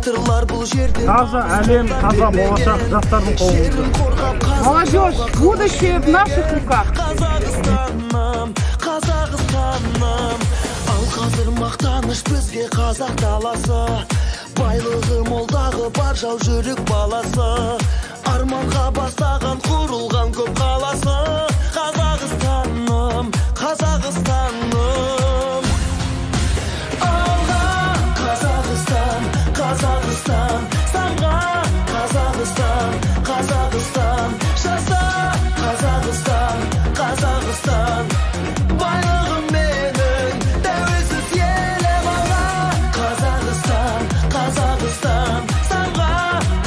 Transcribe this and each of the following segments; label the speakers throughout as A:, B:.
A: батырлар бұл жерде.
B: Таза әлем, таза болашақ жастардың қолында.
C: Молодежь, будущее в наших руках.
A: Қазақстаным, Қазақстаным, ал қазір мақтаныш бізге қазақ даласы. Байлығы молдағы бар жау жүрек баласы. Арманға бастаған құрылған көп қаласы. Қазақстаным, Қазақстаным. Алға Қазақстан, Қазақстан, самға Қазақстан, Қазақстан, жаса Қазақстан, Қазақстан. Байлығым менің тәуелсіз елім. Алға Қазақстан, Қазақстан, самға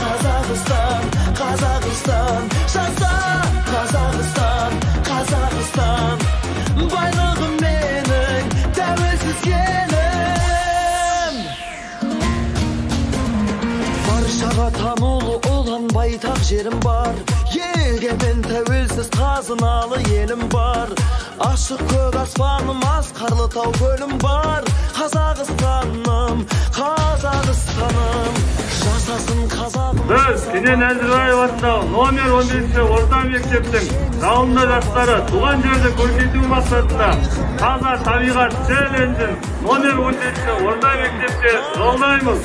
A: Қазақстан, Қазақстан, жаса Қазақстан, Қазақстан. Байлығым менің тәуелсіз елім. Баршаға танылы olan байтақ жерім бар. Егемен тәуелсіз қазыналы елім бар. Ашық көк аспаным, асқарлы тау көлім бар. Қазақстаным, Қазақстаным, жасасын қазағым.
B: Біз Кенен Әзірбаев атындағы номер 11-ші орта мектептің жалынды жастары туған жерді көркейту мақсатында таза табиғат челленджін номер 11-ші орта мектепте жолдаймыз.